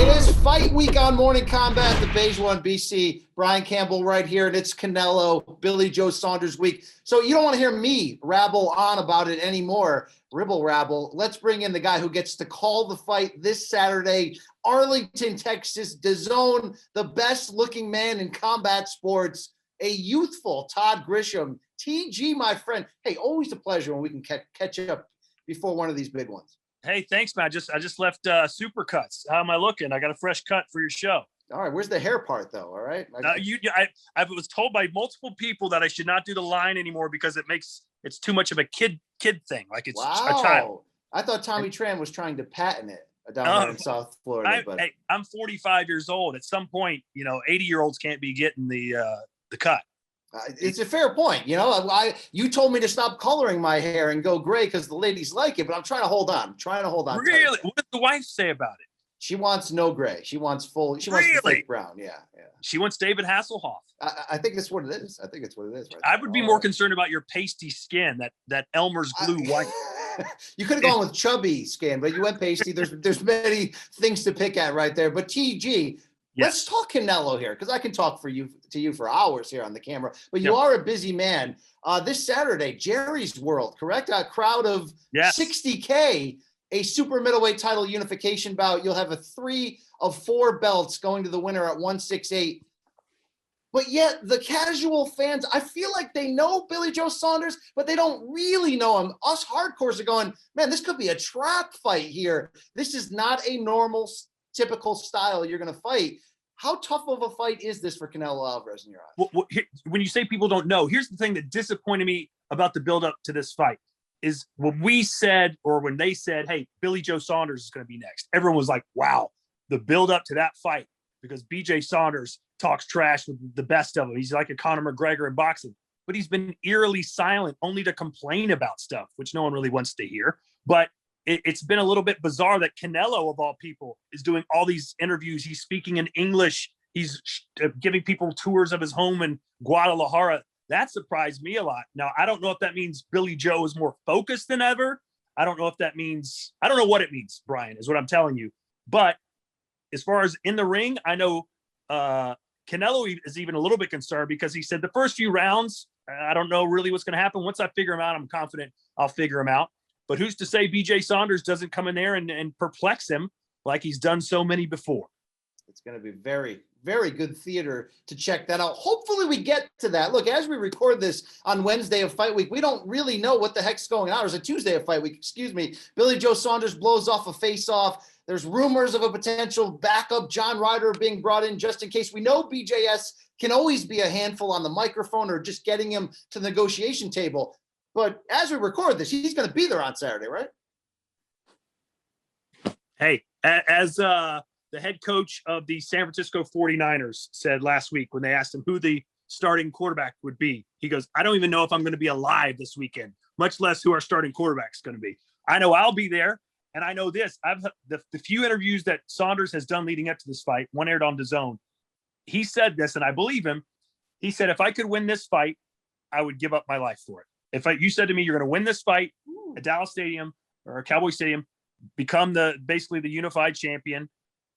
It is fight week on Morning Combat, the Beige One BC. Brian Campbell right here, and it's Canelo, Billy Joe Saunders week. So you don't want to hear me rabble on about it anymore. Ribble rabble. Let's bring in the guy who gets to call the fight this Saturday, Arlington, Texas, DAZN, the best looking man in combat sports, a youthful Todd Grisham. TG, my friend. Hey, always a pleasure when we can catch up before one of these big ones. Hey, thanks, man. I just left Supercuts. How am I looking? I got a fresh cut for your show. All right. Where's the hair part, though? All right. I was told by multiple people that I should not do the line anymore because it's too much of a kid thing. Like it's a child. I thought Tommy Tran was trying to patent it down there in South Florida. Hey, I'm 45 years old. At some point, 80-year-olds can't be getting the cut. It's a fair point. You told me to stop coloring my hair and go gray because the ladies like it, but I'm trying to hold on. Really? What did the wife say about it? She wants no gray. She wants full. She wants the fake brown. Yeah. She wants David Hasselhoff. I think that's what it is. I think it's what it is. Right I would be more concerned about your pasty skin, that Elmer's glue white. You could have gone with chubby skin, but you went pasty. There's many things to pick at right there. But TG. Yes. Let's talk Canelo here, because I can talk to you for hours here on the camera. But you are a busy man. This Saturday, Jerry's World, correct? A crowd of 60K, a super middleweight title unification bout. You'll have a 3 of 4 belts going to the winner at 168. But yet the casual fans, I feel like they know Billy Joe Saunders, but they don't really know him. Us hardcores are going, man, this could be a trap fight here. This is not a normal typical style you're going to fight. How tough of a fight is this for Canelo Alvarez in your eyes? Well, when you say people don't know, here's the thing that disappointed me about the build-up to this fight is when they said, hey, Billy Joe Saunders is going to be next. Everyone was like, wow, the build-up to that fight, because BJ Saunders talks trash with the best of them. He's like a Conor McGregor in boxing, but he's been eerily silent only to complain about stuff, which no one really wants to hear. But it's been a little bit bizarre that Canelo, of all people, is doing all these interviews. He's speaking in English. He's giving people tours of his home in Guadalajara. That surprised me a lot. Now, I don't know if that means Billy Joe is more focused than ever. I don't know what it means, Brian, is what I'm telling you. But as far as in the ring, I know Canelo is even a little bit concerned because he said the first few rounds, I don't know really what's going to happen. Once I figure him out, I'm confident I'll figure him out. But who's to say BJ Saunders doesn't come in there and perplex him like he's done so many before? It's going to be very, very good theater to check that out. Hopefully we get to that. Look, as we record this on Wednesday of fight week, we don't really know what the heck's going on. Or is it Tuesday of fight week? Excuse me. Billy Joe Saunders blows off a face-off. There's rumors of a potential backup John Ryder being brought in just in case. We know BJS can always be a handful on the microphone or just getting him to the negotiation table. But as we record this, he's going to be there on Saturday, right? Hey, as the head coach of the San Francisco 49ers said last week when they asked him who the starting quarterback would be, he goes, I don't even know if I'm going to be alive this weekend, much less who our starting quarterback is going to be. I know I'll be there, and I know this. I've the few interviews that Saunders has done leading up to this fight, one aired on DAZN. He said this, and I believe him. He said, if I could win this fight, I would give up my life for it. If you said to me, you're going to win this fight at Dallas Stadium or a Cowboy Stadium, become basically the unified champion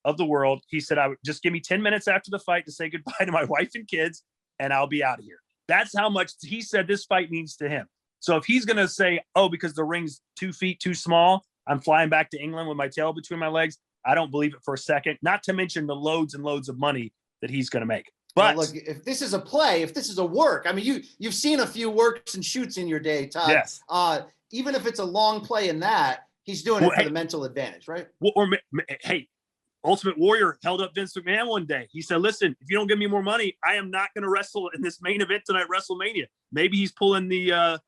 of the world. He said, I would just give me 10 minutes after the fight to say goodbye to my wife and kids, and I'll be out of here. That's how much he said this fight means to him. So if he's going to say, oh, because the ring's 2 feet too small, I'm flying back to England with my tail between my legs, I don't believe it for a second, not to mention the loads and loads of money that he's going to make. But look, if this is a play, if this is a work, I mean, you've seen a few works and shoots in your day, Todd. Yes. Even if it's a long play in that, he's doing it for the mental advantage, right? Hey, Ultimate Warrior held up Vince McMahon one day. He said, listen, if you don't give me more money, I am not going to wrestle in this main event tonight, WrestleMania. Maybe he's pulling the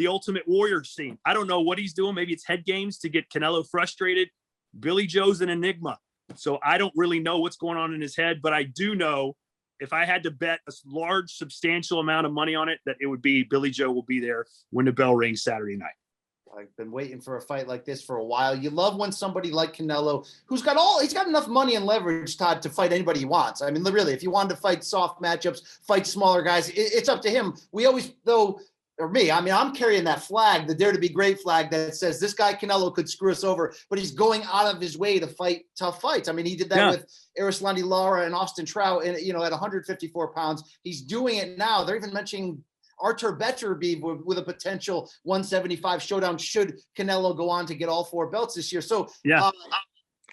Ultimate Warrior scene. I don't know what he's doing. Maybe it's head games to get Canelo frustrated. Billy Joe's an enigma. So I don't really know what's going on in his head, but I do know if I had to bet a large, substantial amount of money on it, that it would be Billy Joe will be there when the bell rings Saturday night. I've been waiting for a fight like this for a while. You love when somebody like Canelo, he's got enough money and leverage, Todd, to fight anybody he wants. I mean, really, if you wanted to fight soft matchups, fight smaller guys, it's up to him. We always, though, or me, I mean, I'm carrying that flag, the Dare to Be Great flag that says this guy Canelo could screw us over, but he's going out of his way to fight tough fights. I mean, he did that with Arislandi Lara and Austin Trout, and at 154 pounds. He's doing it now. They're even mentioning Artur Beterbiev with a potential 175 showdown should Canelo go on to get all 4 belts this year. So I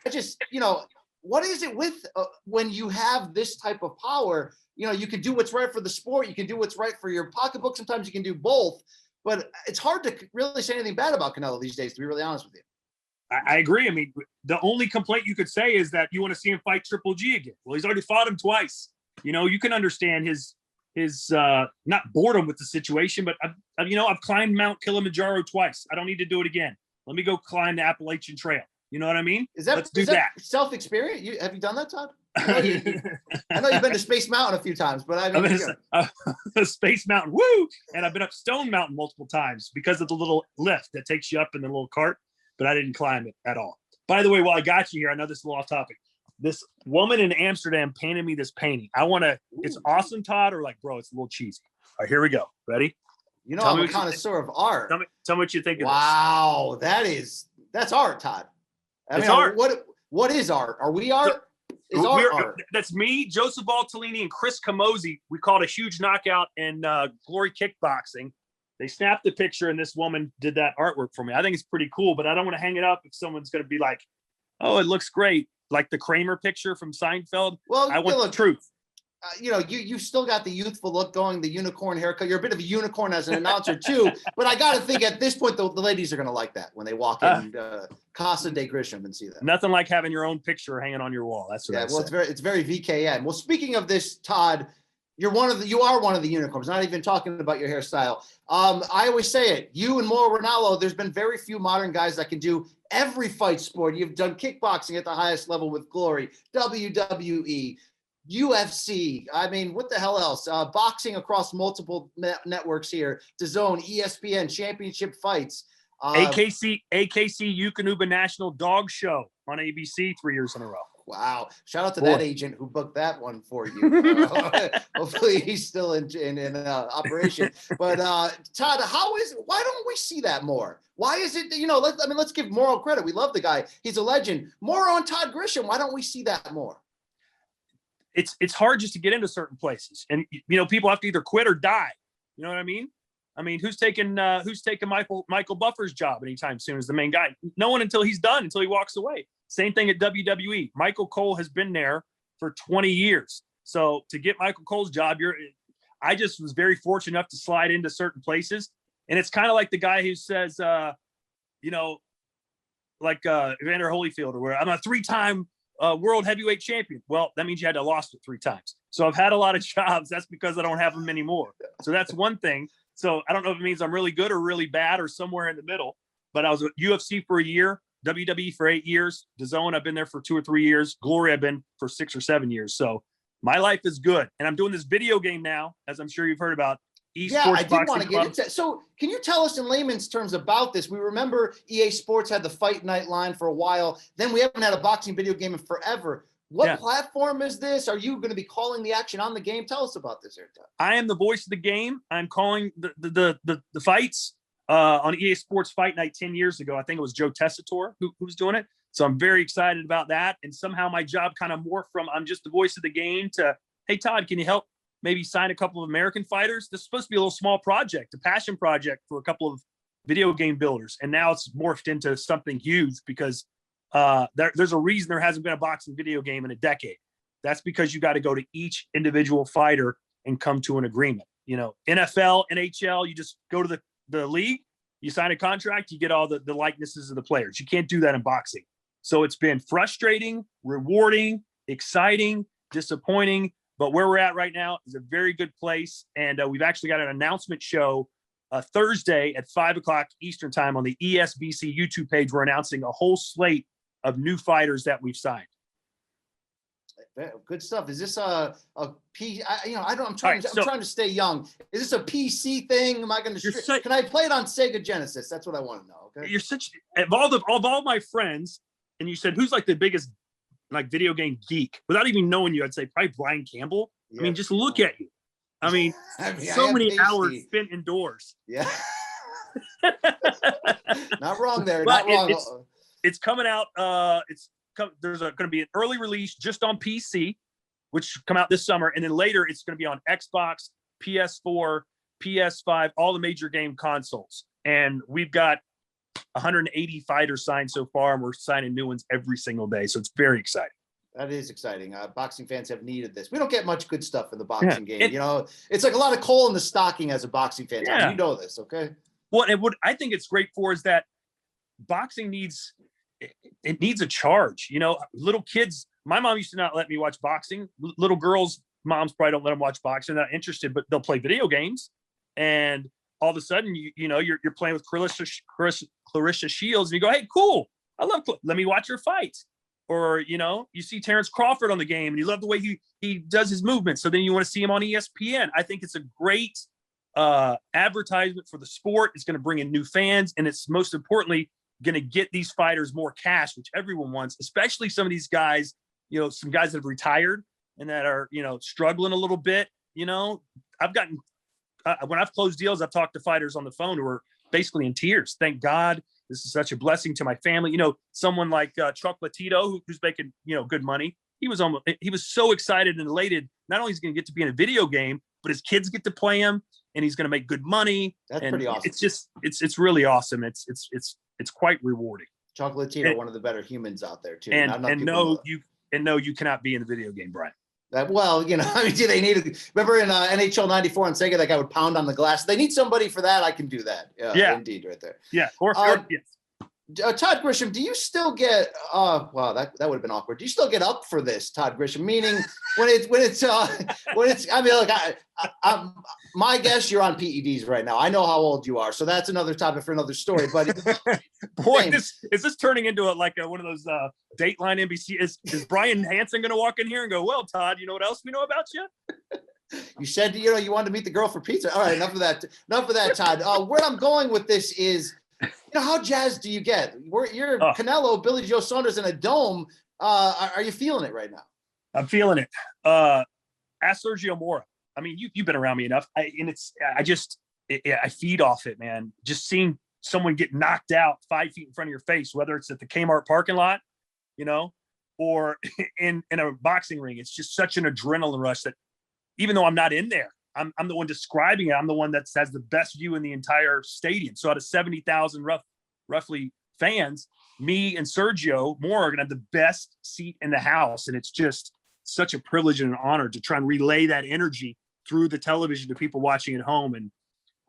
just, what is it with when you have this type of power? You can do what's right for the sport. You can do what's right for your pocketbook. Sometimes you can do both, but it's hard to really say anything bad about Canelo these days, to be really honest with you. I agree. I mean, the only complaint you could say is that you want to see him fight Triple G again. Well, he's already fought him twice. You can understand his not boredom with the situation, but I've climbed Mount Kilimanjaro twice. I don't need to do it again. Let me go climb the Appalachian Trail. You know what I mean? Let's do that. Self-experience? Have you done that, Todd? I know you've been to Space Mountain a few times, but I've been to Space Mountain, woo! And I've been up Stone Mountain multiple times because of the little lift that takes you up in the little cart, but I didn't climb it at all. By the way, while I got you here, I know this is a little off topic. This woman in Amsterdam painted me this painting. It's awesome, Todd, or like, bro, it's a little cheesy. All right, here we go. Ready? I'm a connoisseur of art. Tell me what you think of this. Wow, that's art, Todd. It's art. What is art? Are we art? Art. That's me, Joseph Valtellini, and Chris Camozzi. We called a huge knockout in Glory Kickboxing. They snapped the picture, and this woman did that artwork for me. I think it's pretty cool, but I don't want to hang it up if someone's going to be like, "Oh, it looks great," like the Kramer picture from Seinfeld. Well, I want the truth. You still got the youthful look going, the unicorn haircut. You're a bit of a unicorn as an announcer too, but I got to think at this point, the ladies are going to like that when they walk in Casa de Grisham and see that. Nothing like having your own picture hanging on your wall. That's what it's very VKN. Well, speaking of this, Todd, you are one of the unicorns. Not even talking about your hairstyle. I always say it. You and Mauro Ranallo. There's been very few modern guys that can do every fight sport. You've done kickboxing at the highest level with Glory, WWE. UFC. I mean, what the hell else? Boxing across multiple networks here. DAZN, ESPN, championship fights. AKC Yukonuba National Dog Show on ABC 3 years in a row. Wow. Shout out to that agent who booked that one for you. Hopefully he's still in operation. But Todd, why don't we see that more? Why is it, let's give Mauro credit. We love the guy. He's a legend. Mauro and Todd Grisham. Why don't we see that more? It's hard just to get into certain places, and people have to either quit or die. You know what I mean? Who's taking Michael Buffer's job anytime soon as the main guy? No one until he's done, until he walks away. Same thing at WWE. Michael Cole has been there for 20 years. So to get Michael Cole's job, I just was very fortunate enough to slide into certain places, and it's kind of like the guy who says, like Evander Holyfield, or where I'm a 3-time world heavyweight champion. Well, that means you had to have lost it 3 times. So I've had a lot of jobs. That's because I don't have them anymore. So that's one thing. So I don't know if it means I'm really good or really bad or somewhere in the middle, but I was at UFC for a year, WWE for 8 years. DAZN, I've been there for 2 or 3 years. Glory, I've been for 6 or 7 years. So my life is good. And I'm doing this video game now, as I'm sure you've heard about. I did want to get into. So can you tell us in layman's terms about this? We remember EA Sports had the Fight Night line for a while. Then we haven't had a boxing video game in forever. What platform is this? Are you going to be calling the action on the game? Tell us about this, Todd. I am the voice of the game. I'm calling the fights on EA Sports Fight Night 10 years ago. I think it was Joe Tessitore who was doing it. So I'm very excited about that. And somehow my job kind of morphed from I'm just the voice of the game to, hey, Todd, can you help maybe sign a couple of American fighters? This is supposed to be a little small project, a passion project for a couple of video game builders. And now it's morphed into something huge because there's a reason there hasn't been a boxing video game in a decade. That's because you got to go to each individual fighter and come to an agreement. NFL, NHL, you just go to the league, you sign a contract, you get all the likenesses of the players. You can't do that in boxing. So it's been frustrating, rewarding, exciting, disappointing. But where we're at right now is a very good place. And we've actually got an announcement show Thursday at 5:00 Eastern time on the ESBC YouTube page. We're announcing a whole slate of new fighters that we've signed. Good stuff. Is this a P? I'm trying to stay young. Is this a PC thing? Am I going to? Can I play it on Sega Genesis? That's what I want to know. Okay. You're of all my friends, and you said who's like the biggest like video game geek without even knowing you, I'd say probably Brian Campbell. I mean, just look at you. I mean, I mean, so many hours spent indoors. Yeah. Not wrong there. But Not wrong. It's coming out. There's going to be an early release just on PC, which come out this summer, and then later it's going to be on Xbox, PS4, PS5, all the major game consoles. And we've got 180 fighters signed so far, and we're signing new ones every single day. So it's very exciting. That is exciting. Boxing fans have needed this. We don't get much good stuff in the boxing game. You know, it's like a lot of coal in the stocking as a boxing fan. Yeah. You know this, okay? Well, and what I think it's great for is that boxing needs a charge. You know, little kids. My mom used to not let me watch boxing. Little girls, moms probably don't let them watch boxing. They're not interested, but they'll play video games. And all of a sudden, you're playing with Clarissa Shields, and you go, "Hey, cool! Let me watch her fight." Or you see Terrence Crawford on the game, and you love the way he does his movement. So then you want to see him on ESPN. I think it's a great advertisement for the sport. It's going to bring in new fans, and it's most importantly going to get these fighters more cash, which everyone wants, especially some of these guys. Some guys that have retired and that are struggling a little bit. I've gotten when I've closed deals, I've talked to fighters on the phone who are basically in tears. Thank God. This is such a blessing to my family. Someone like Chuck Latito, who's making, good money. He was so excited and elated. Not only is he going to get to be in a video game, but his kids get to play him, and he's going to make good money. That's pretty awesome. It's really awesome. It's quite rewarding. Chuck Latito, one of the better humans out there too. No, you cannot be in the video game, Brian. Well, I mean, do they need? Remember in NHL '94 on Sega, that guy would pound on the glass. They need somebody for that. I can do that. Yeah, indeed, right there. Yeah, yes. Todd Grisham, do you still get? Wow, that would have been awkward. Do you still get up for this, Todd Grisham? Meaning when it's. I mean, look, I'm my guess you're on PEDs right now. I know how old you are, so that's another topic for another story. But boy, is this turning into one of those Dateline NBC? Is Brian Hansen going to walk in here and go, "Well, Todd, you know what else we know about you?" You said you wanted to meet the girl for pizza. All right, enough of that, Todd. Where I'm going with this is. How jazzed do you get? You're Canelo, Billy Joe Saunders in a dome. Are you feeling it right now? I'm feeling it. Ask Sergio Mora. I mean, you've been around me enough. I feed off it, man. Just seeing someone get knocked out 5 feet in front of your face, whether it's at the Kmart parking lot, or in a boxing ring. It's just such an adrenaline rush that even though I'm not in there, I'm the one describing it. I'm the one that has the best view in the entire stadium. So out of 70,000 roughly fans, me and Sergio Mora are going to have the best seat in the house. And it's just such a privilege and an honor to try and relay that energy through the television to people watching at home. And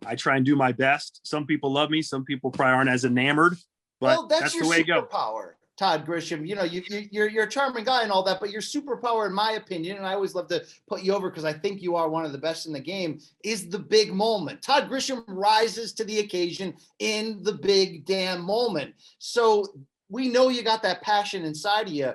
I try and do my best. Some people love me. Some people probably aren't as enamored, but that's the way it goes. Todd Grisham, you're a charming guy and all that, but your superpower, in my opinion, and I always love to put you over because I think you are one of the best in the game, is the big moment. Todd Grisham rises to the occasion in the big damn moment. So we know you got that passion inside of you,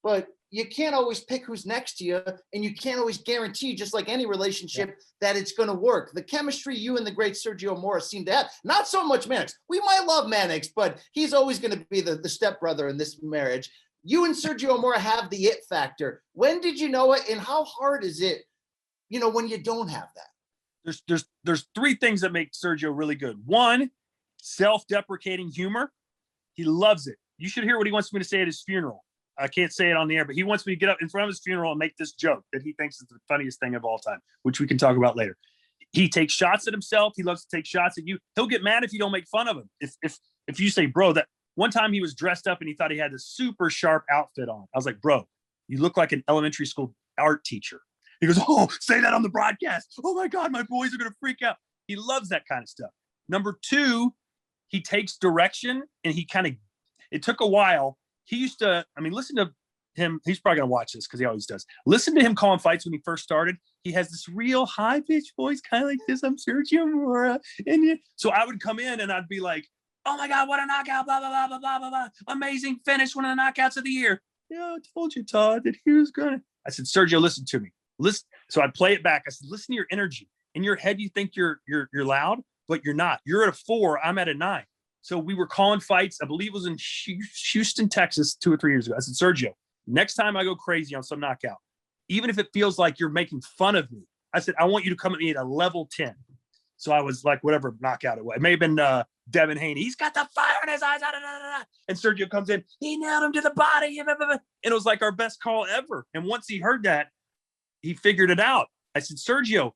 but you can't always pick who's next to you, and you can't always guarantee, just like any relationship, that it's going to work. The chemistry you and the great Sergio Mora seem to have, not so much Mannix. We might love Mannix, but he's always going to be the stepbrother in this marriage. You and Sergio Mora have the it factor. When did you know it, and how hard is it, when you don't have that? There's three things that make Sergio really good. One, self-deprecating humor. He loves it. You should hear what he wants me to say at his funeral. I can't say it on the air, but he wants me to get up in front of his funeral and make this joke that he thinks is the funniest thing of all time, which we can talk about later. He takes shots at himself. He loves to take shots at you. He'll get mad if you don't make fun of him. If you say, bro, that one time he was dressed up and he thought he had this super sharp outfit on. I was like, bro, you look like an elementary school art teacher. He goes, oh, say that on the broadcast. Oh my God, my boys are going to freak out. He loves that kind of stuff. Number two, he takes direction, and it took a while. He used to, listen to him. He's probably going to watch this because he always does. Listen to him calling fights when he first started. He has this real high pitched voice, kind of like this. I'm Sergio Mora. So I would come in and I'd be like, oh my God, what a knockout, blah, blah, blah, blah, blah, blah, blah. Amazing finish, one of the knockouts of the year. Yeah, I told you, Todd, that he was going to. I said, Sergio, listen to me. Listen. So I'd play it back. I said, listen to your energy. In your head, you think you're loud, but you're not. You're at a 4. I'm at a 9. So we were calling fights. I believe it was in Houston, Texas, 2 or 3 years ago. I said, Sergio, next time I go crazy on some knockout, even if it feels like you're making fun of me, I said, I want you to come at me at a level 10. So I was like, whatever knockout it was. It may have been Devin Haney. He's got the fire in his eyes. And Sergio comes in. He nailed him to the body. And it was like our best call ever. And once he heard that, he figured it out. I said, Sergio,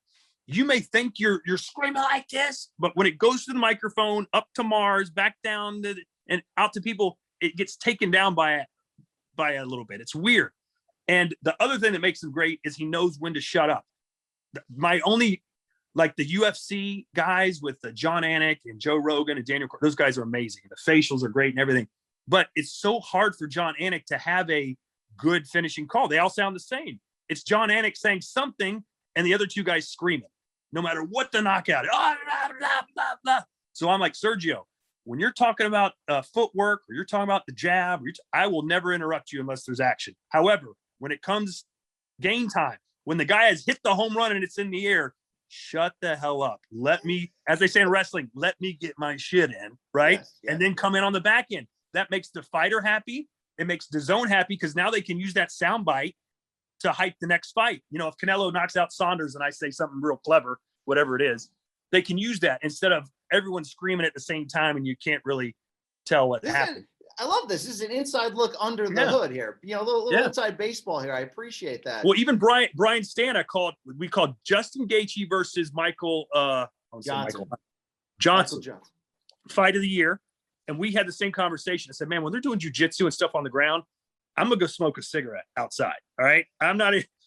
you may think you're screaming like this, but when it goes to the microphone, up to Mars, back down and out to people, it gets taken down by a little bit. It's weird. And the other thing that makes him great is he knows when to shut up. My only, like the UFC guys with John Anik and Joe Rogan and Daniel, those guys are amazing. The facials are great and everything. But it's so hard for John Anik to have a good finishing call. They all sound the same. It's John Anik saying something and the other two guys screaming, no matter what the knockout is. Oh, blah, blah, blah, blah. So I'm like, Sergio, when you're talking about footwork or you're talking about the jab, I will never interrupt you unless there's action. However, when it comes game time, when the guy has hit the home run and it's in the air, shut the hell up. Let me, as they say in wrestling, let me get my shit in, right? Yes, yes. And then come in on the back end. That makes the fighter happy. It makes DAZN happy because now they can use that soundbite to hype the next fight. You know, if Canelo knocks out Saunders and I say something real clever, whatever it is, they can use that instead of everyone screaming at the same time and you can't really tell what happened. I love this. This is an inside look under the hood here. You know, a little inside baseball here. I appreciate that. Well, even Brian Stana we called Justin Gaethje versus Michael Johnson fight of the year. And we had the same conversation. I said, man, when they're doing jiu-jitsu and stuff on the ground, I'm going to go smoke a cigarette outside. All right.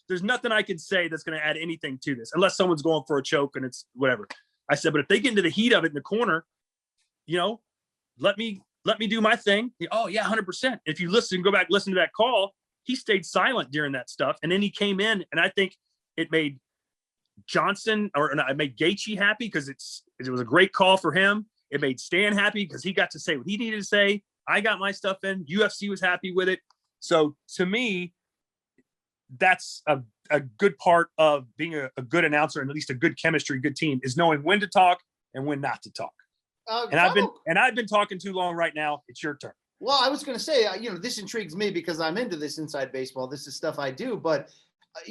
There's nothing I can say that's going to add anything to this unless someone's going for a choke and it's whatever. I said, but if they get into the heat of it in the corner, you know, let me do my thing. Oh yeah, 100%. If you go back, listen to that call, he stayed silent during that stuff. And then he came in and I think it made it made Gaethje happy because it was a great call for him. It made Stan happy because he got to say what he needed to say. I got my stuff in. UFC was happy with it. So to me, that's a good part of being a good announcer and at least a good chemistry, good team is knowing when to talk and when not to talk. And I've been talking too long right now. It's your turn. Well, I was going to say, this intrigues me because I'm into this inside baseball. This is stuff I do, but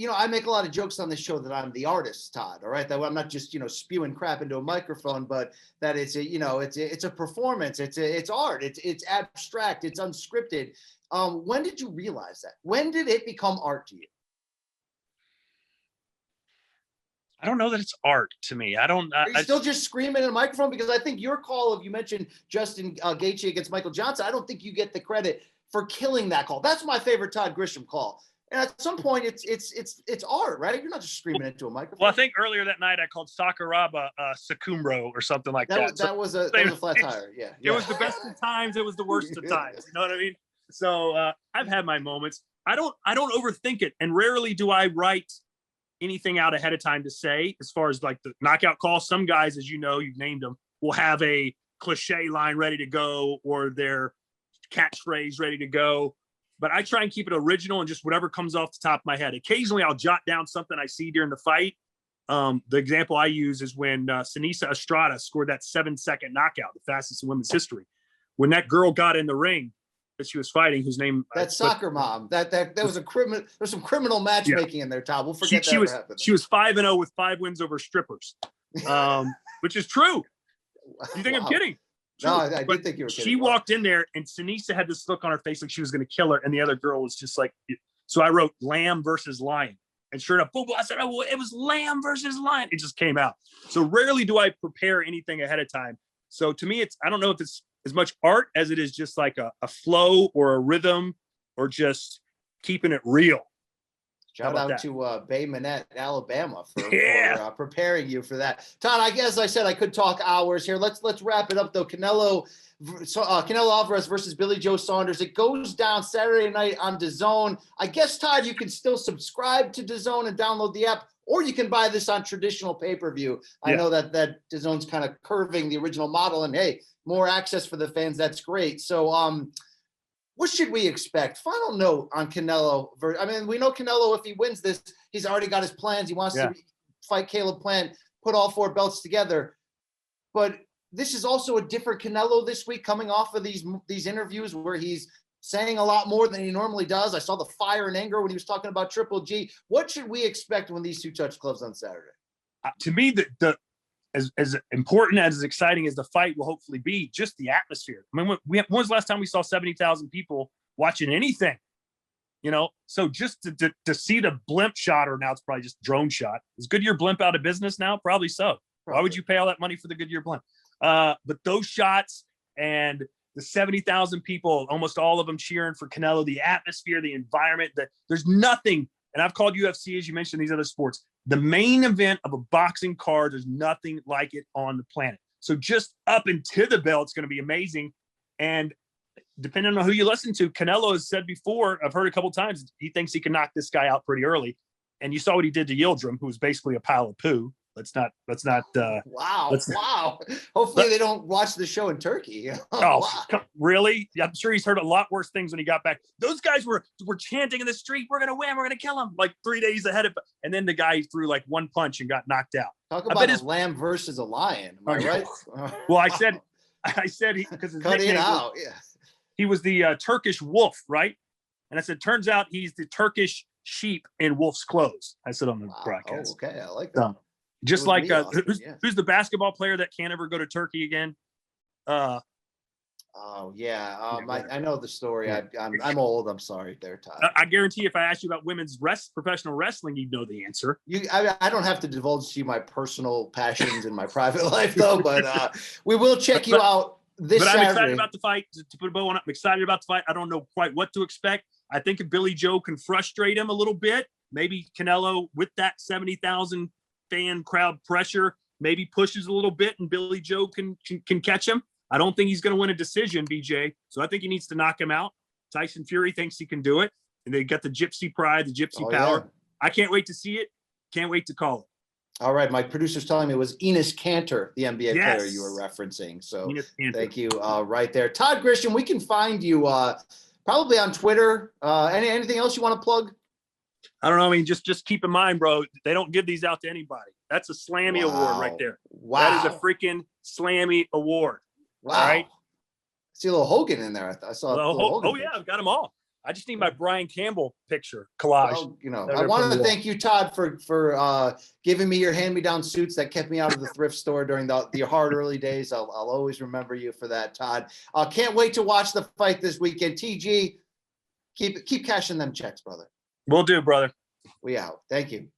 I make a lot of jokes on this show that I'm the artist, Todd. All right, that I'm not just spewing crap into a microphone, but that it's a performance. It's art. It's abstract. It's unscripted. When did you realize that? When did it become art to you? I don't know that it's art to me. Are you still just screaming in a microphone? Because I think your call you mentioned Justin Gaethje against Michael Johnson, I don't think you get the credit for killing that call. That's my favorite Todd Grisham call. And at some point, it's art, right? You're not just screaming into a microphone. Well, I think earlier that night I called Sakuraba Sakumbro or something like that. That was a flat tire. Yeah. It was the best of times. It was the worst of times. You know what I mean? So I've had my moments. I don't overthink it, and rarely do I write anything out ahead of time to say as far as like the knockout call. Some guys, as you know, you've named them, will have a cliche line ready to go or their catchphrase ready to go. But I try and keep it original and just whatever comes off the top of my head. Occasionally I'll jot down something I see during the fight. The example I use is when Sinisa Estrada scored that 7-second knockout, the fastest in women's history. When that girl got in the ring that she was fighting, whose name soccer mom. That was a criminal. There's some criminal matchmaking in there, Todd. We'll forget she was 5-0 with 5 wins over strippers, which is true. You think I'm kidding? True. No, I did think you were kidding. She walked in there, and Sinisa had this look on her face like she was going to kill her, and the other girl was just like. So I wrote Lamb versus Lion, and sure enough, boom, I said, "Oh, it was Lamb versus Lion." It just came out. So rarely do I prepare anything ahead of time. So to me, I don't know if it's as much art as it is just like a flow or a rhythm or just keeping it real. Shout out to Bay Minette, Alabama for preparing you for that. Todd, I guess I said I could talk hours here. Let's wrap it up though. Canelo Alvarez versus Billy Joe Saunders. It goes down Saturday night on DAZN. I guess, Todd, you can still subscribe to DAZN and download the app, or you can buy this on traditional pay-per-view. I know that DAZN's kind of curving the original model, and hey, more access for the fans. That's great. So, what should we expect? Final note on Canelo. I mean, we know Canelo, if he wins this, he's already got his plans. He wants to fight Caleb Plant, put all 4 belts together. But this is also a different Canelo this week, coming off of these interviews where he's saying a lot more than he normally does. I saw the fire and anger when he was talking about Triple G. What should we expect when these two touch gloves on Saturday? To me, the as important, as exciting as the fight will hopefully be, just the atmosphere. I mean, when was the last time we saw 70,000 people watching anything? You know, so just to see the blimp shot, or now it's probably just drone shot. Is Goodyear blimp out of business now? Probably so. Why would you pay all that money for the Goodyear blimp? But those shots and the 70,000 people, almost all of them cheering for Canelo, the atmosphere, the environment, there's nothing. And I've called UFC, as you mentioned, these other sports, the main event of a boxing card, there's nothing like it on the planet. So just up into the bell, it's going to be amazing. And depending on who you listen to, Canelo has said before, I've heard a couple of times, he thinks he can knock this guy out pretty early. And you saw what he did to Yildirim, who was basically a pile of poo. Let's not. Wow. Hopefully they don't watch the show in Turkey. Wow. Really? I'm sure he's heard a lot worse things when he got back. Those guys were chanting in the street, "We're gonna win, we're gonna kill him," like 3 days ahead of. And then the guy threw like one punch and got knocked out. Talk about a lamb versus a lion. Am I right? Well, I said because cut it out. Yeah. He was the Turkish wolf, right? And I said, turns out he's the Turkish sheep in wolf's clothes. I said on the broadcast. Oh, okay, I like that. Just like who's the basketball player that can't ever go to Turkey again? Oh yeah, I know the story. I'm old. I'm sorry, there, Todd. I guarantee if I asked you about women's professional wrestling, you'd know the answer. I don't have to divulge to you my personal passions in my private life, though. But we will check you out this Saturday. I'm excited about the fight. To put a bow on it, I'm excited about the fight. I don't know quite what to expect. I think if Billy Joe can frustrate him a little bit, maybe Canelo with that 70,000 fan crowd pressure maybe pushes a little bit, and Billy Joe can catch him. I don't think he's going to win a decision, BJ. So I think he needs to knock him out. Tyson Fury thinks he can do it, and they got the gypsy pride, the gypsy power. Yeah. I can't wait to see it. Can't wait to call it. All right, my producer's telling me it was Enes Kanter, the NBA player you were referencing. So thank you right there. Todd Grisham, we can find you probably on Twitter. Anything else you want to plug? I don't know. I mean, just keep in mind, bro, they don't give these out to anybody. That's a Slammy award right there. Wow. That is a freaking Slammy award. Wow. All right. I see a little Hogan in there. I saw a little Hogan. Oh, yeah. I've got them all. I just need my Brian Campbell picture collage. Well, I want to thank you, Todd, for giving me your hand-me-down suits that kept me out of the thrift store during the hard early days. I'll always remember you for that, Todd. Can't wait to watch the fight this weekend. TG, keep cashing them checks, brother. Will do, brother. We out. Thank you.